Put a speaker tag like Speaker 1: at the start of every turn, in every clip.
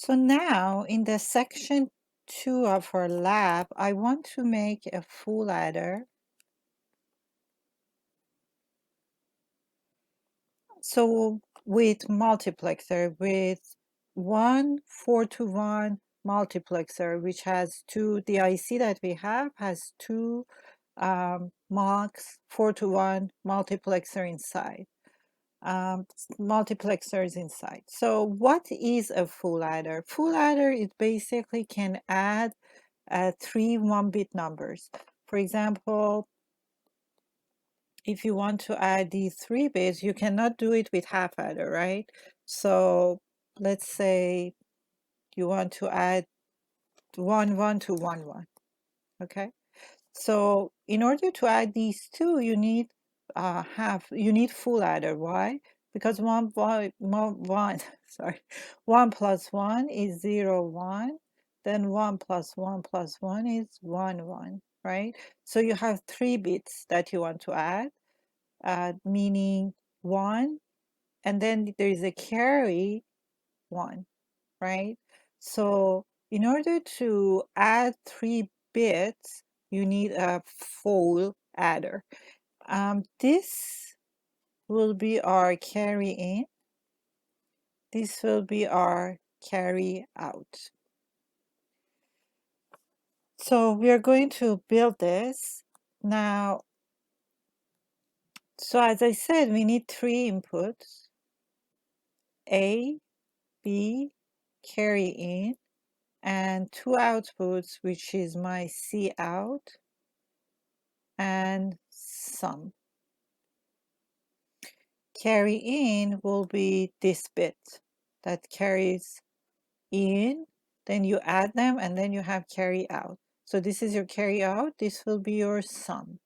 Speaker 1: So now in the section 2 of our lab, I want to make a full adder. So with multiplexer, with 1 4-to-1 multiplexer, which has the IC that we have has two MUX 4-to-1 multiplexer inside. Multiplexers inside. So what is a full adder? Full adder, it basically can add 3 1-bit numbers. For example, if you want to add these 3 bits, you cannot do it with half adder, right? So let's say you want to add 1 1 to 1 1, okay? So in order to add these two, you need full adder. Why? Because sorry, 1 plus 1 is 0 1. Then 1 plus 1 plus 1 is 1 1, right? So you have 3 bits that you want to add, meaning 1, and then there is a carry 1, right? So in order to add 3 bits, you need a full adder. This will be our carry in. This will be our carry out. So we are going to build this now. So as I said, we need 3 inputs: A, B, carry in, and 2 outputs, which is my C out and sum. Carry in will be this bit that carries in, then you add them, and then you have carry out. So this is your carry out, this will be your sum.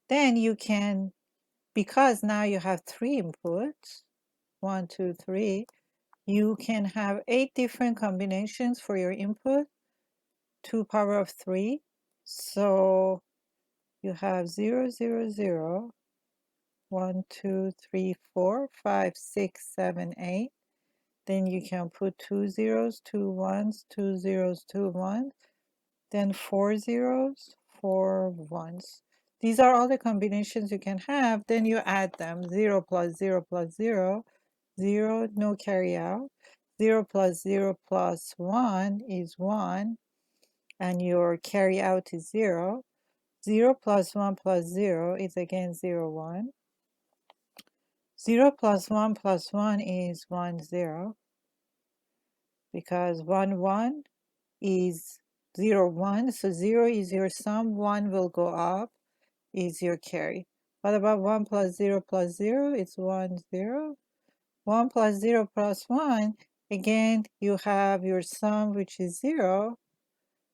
Speaker 1: Then you can, because now you have 3 inputs, 1 2 3, you can have 8 different combinations for your input, 2 power of 3. So you have 0 0 0, 1 2 3 4 5 6 7 8. Then you can put 2 zeros, 2 ones, 2 zeros, 2 ones, then 4 zeros, 4 ones. These are all the combinations you can have. Then you add them: 0 plus 0 plus 0, 0, no carry out. 0 plus 0 plus 1 is 1, and your carry out is 0. 0 plus 1 plus 0 is again 0 1. 0 plus 1 plus 1 is 1 0, because 1 1 is 0 1. So 0 is your sum, 1 will go up, is your carry. What about 1 plus 0 plus 0? It's 1 0. 1 plus 0 plus 1, again you have your sum, which is 0,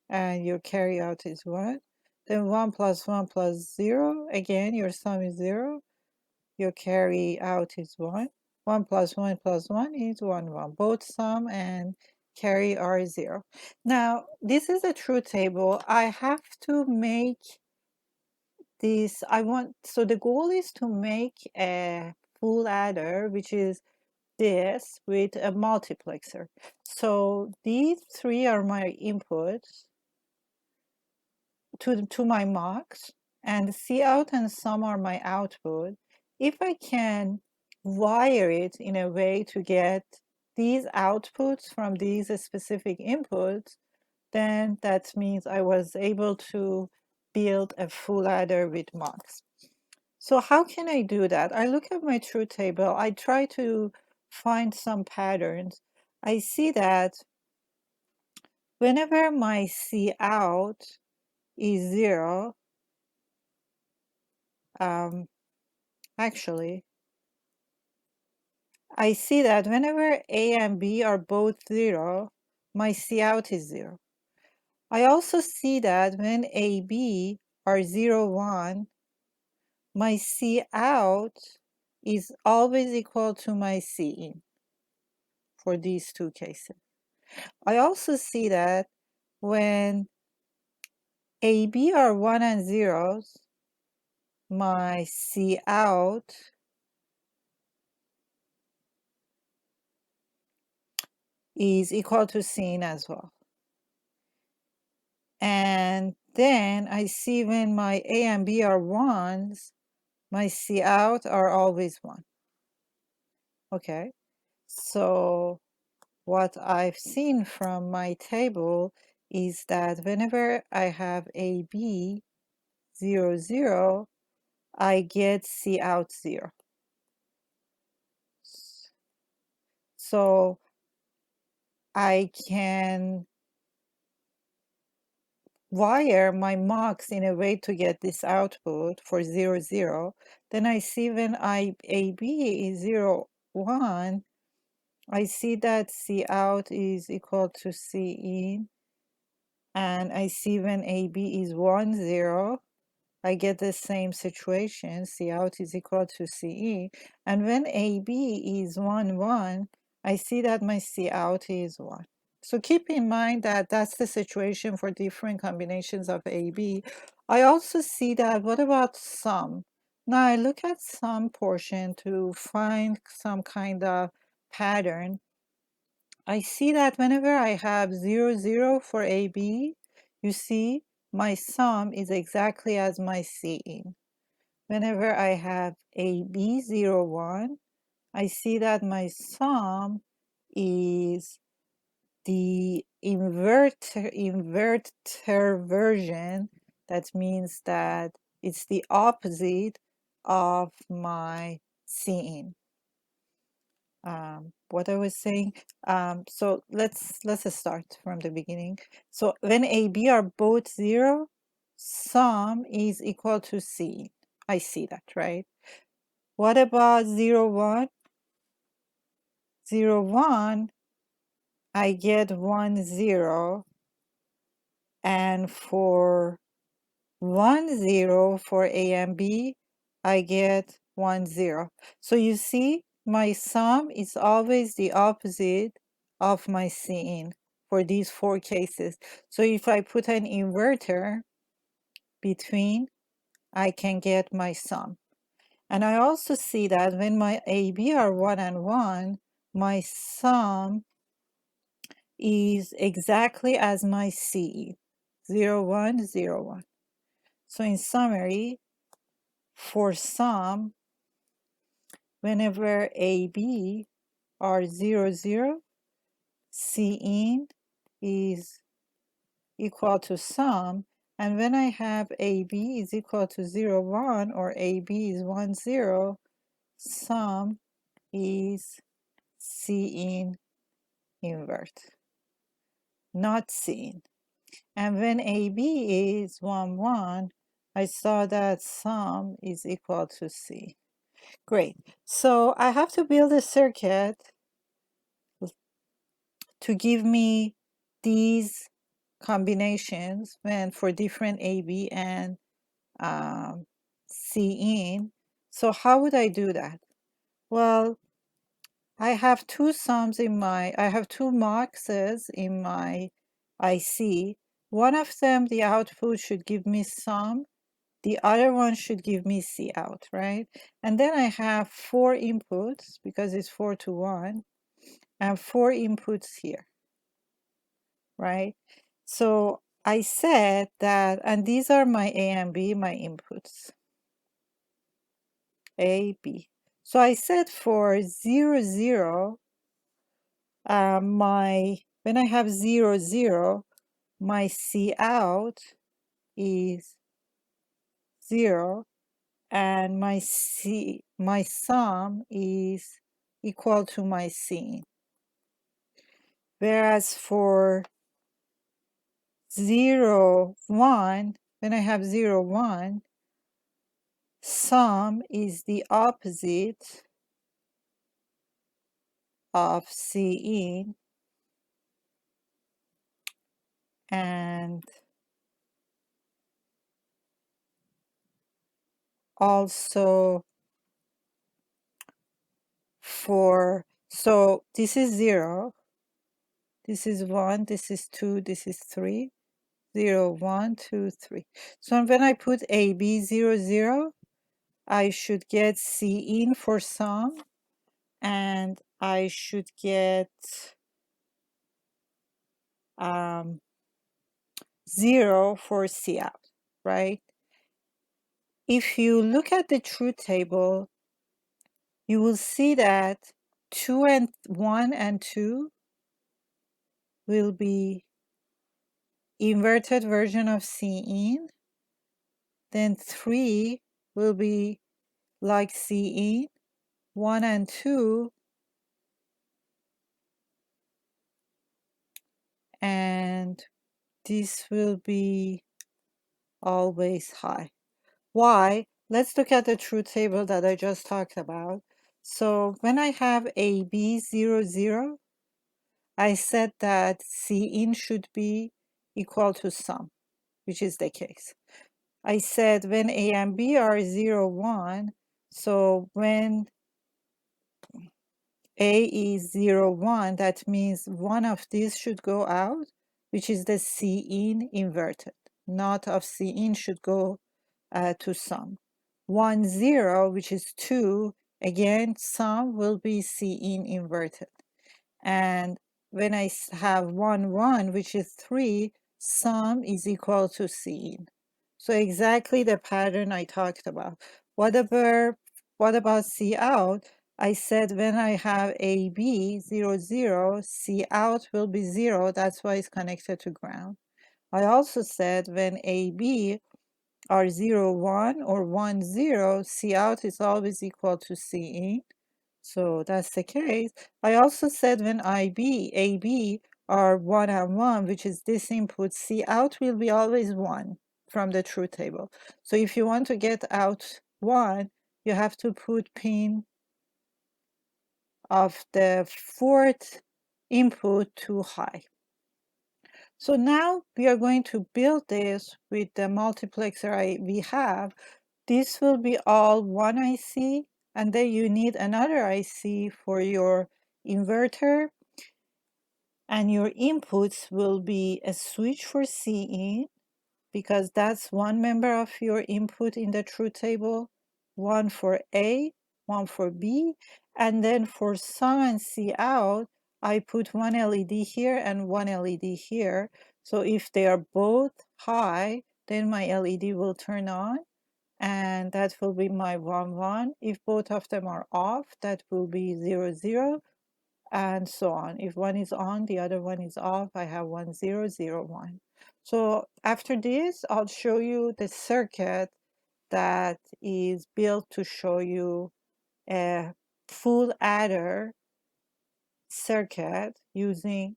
Speaker 1: and your carry out is 1. Then 1 plus 1 plus 0, again your sum is 0, your carry out is 1. 1 plus 1 plus 1 is 1 1. Both sum and carry are 0. Now this is a truth table. I have to make this. So the goal is to make a full adder, which is this, with a multiplexer. So these 3 are my inputs to my MUX, and C out and sum are my output. If I can wire it in a way to get these outputs from these specific inputs, then that means I was able to build a full adder with MUX. So how can I do that? I look at my truth table. I try to find some patterns. I see that whenever my C out is 0, actually, I see that whenever A and B are both 0, my C out is 0. I also see that when A, B are 0, 1, my C out is always equal to my C in for these 2 cases. I also see that when AB are 1 and 0s, my C out is equal to C in as well. And then I see when my A and B are 1s, my C out are always 1. Okay, so what I've seen from my table is that whenever I have AB 0, 0, I get C out 0. So I can wire my MUX in a way to get this output for 0, 0. Then I see when AB is 0, 1, I see that C out is equal to C in, and I see when AB is 1, 0, I get the same situation, C out is equal to CE. And when AB is 1, 1, I see that my C out is 1. So keep in mind that that's the situation for different combinations of AB. I also see that, what about sum? Now I look at sum portion to find some kind of pattern. I see that whenever I have 0, 0 for AB, you see my sum is exactly as my C in. Whenever I have AB 0, 1, I see that my sum is the inverter version. That means that it's the opposite of my C in. What I was saying. So let's start from the beginning. So when AB are both 0, sum is equal to C. I see that, right? What about 0, 1? 0, 1, I get 1, 0. And for 1, 0 for A and B, I get 1, 0. So you see, my sum is always the opposite of my C in for these 4 cases. So if I put an inverter between, I can get my sum. And I also see that when my AB are 1 and 1, my sum is exactly as my C, 0, 1, 0, 1. So in summary, for sum, whenever AB are 0, 0, C in is equal to sum. And when I have AB is equal to 0, 1, or AB is 1, 0, sum is C in invert, not C in. And when AB is 1, 1, I saw that sum is equal to C. Great. So I have to build a circuit to give me these combinations when for different AB and C in. So how would I do that? Well, I have two MUXes in my IC. One of them, the output should give me sum. The other one should give me C out, right? And then I have 4 inputs because it's 4 to 1, and 4 inputs here, right? So I said that, and these are my A and B, my inputs, A, B. So I said for 0, 0, when I have 0, 0, my C out is 0, and my sum is equal to my C. Whereas for 0, 1, when I have 0, 1, sum is the opposite of C in, and also so this is 0, this is 1, this is 2, this is 3, 0, 1, 2, 3. So when I put AB 0, 0, I should get C in for sum, and I should get 0 for C out, right? If you look at the truth table, you will see that 1 and 2 will be inverted version of C in, then 3 will be like C in, 1 and 2, and this will be always high. Why? Let's look at the truth table that I just talked about. So when I have AB 0, 0, I said that C in should be equal to sum, which is the case. I said when A and B are 0, 1, so when A is 0, 1, that means one of these should go out, which is the C in inverted. Not of C in should go to sum. 1, 0, which is 2, again, sum will be C in inverted. And when I have 1, 1, which is 3, sum is equal to C in. So exactly the pattern I talked about. What about C out? I said when I have AB 0, 0, C out will be 0. That's why it's connected to ground. I also said when AB are 0, 1 or 1, 0, C out is always equal to C in. So that's the case. I also said when AB are 1 and 1, which is this input, C out will be always 1 from the truth table. So if you want to get out 1, you have to put pin of the fourth input to high. So now we are going to build this with the multiplexer we have. This will be all one IC, and then you need another IC for your inverter, and your inputs will be a switch for C in, because that's one member of your input in the truth table, one for A, one for B, and then for sum and C out, I put one LED here and one LED here. So if they are both high, then my LED will turn on, and that will be my 1, 1. If both of them are off, that will be 0, 0, and so on. If one is on, the other one is off, I have 1, 0, 0, 1. So after this, I'll show you the circuit that is built to show you a full adder circuit using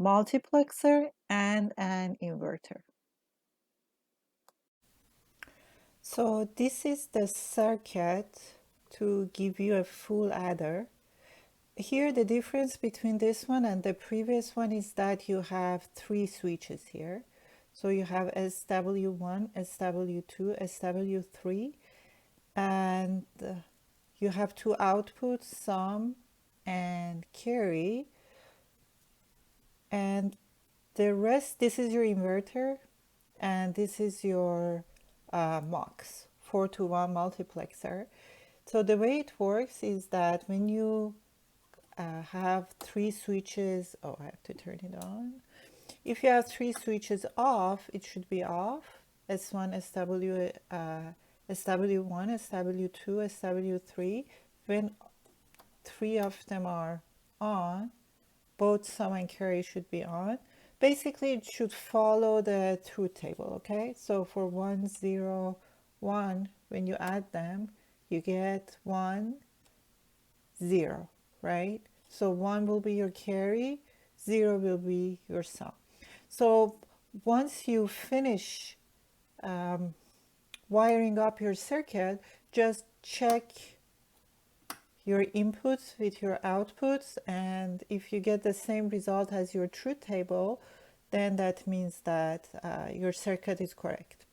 Speaker 1: multiplexer and an inverter. So this is the circuit to give you a full adder. Here the difference between this one and the previous one is that you have 3 switches here. So you have SW1, SW2, SW3, and you have 2 outputs, sum and carry, and the rest, this is your inverter, and this is your MUX 4-to-1 multiplexer. So the way it works is that when you have 3 switches, I have to turn it on. If you have 3 switches off, it should be off. S1, SW1, SW2, SW3. When 3 of them are on, both sum and carry should be on. Basically, it should follow the truth table, okay? So for 1, 0, 1, when you add them, you get 1, 0, right? So 1 will be your carry, 0 will be your sum. So once you finish wiring up your circuit, just check your inputs with your outputs, and if you get the same result as your truth table, then that means that your circuit is correct.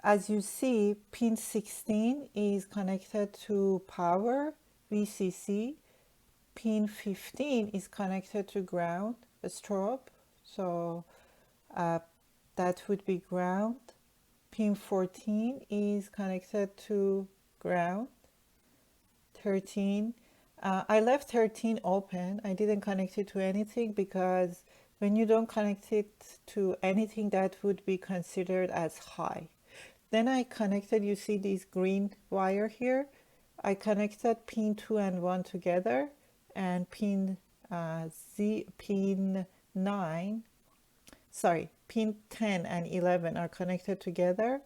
Speaker 1: As you see, pin 16 is connected to power, VCC. Pin 15 is connected to ground, a strobe. So that would be ground. Pin 14 is connected to ground. 13 I left 13 open. I didn't connect it to anything because when you don't connect it to anything, that would be considered as high. Then I connected, you see this green wire here? I connected pin 2 and 1 together, and pin 9, sorry, pin 10 and 11 are connected together.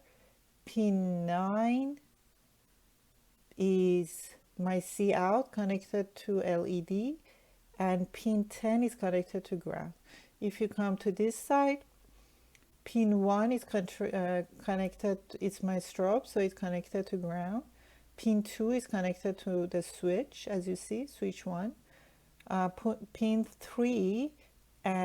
Speaker 1: Pin 9 is my C out connected to LED, and pin 10 is connected to ground. If you come to this side, pin 1 is connected, it's my strobe, so it's connected to ground. Pin 2 is connected to the switch, as you see, switch 1. Pin 3 and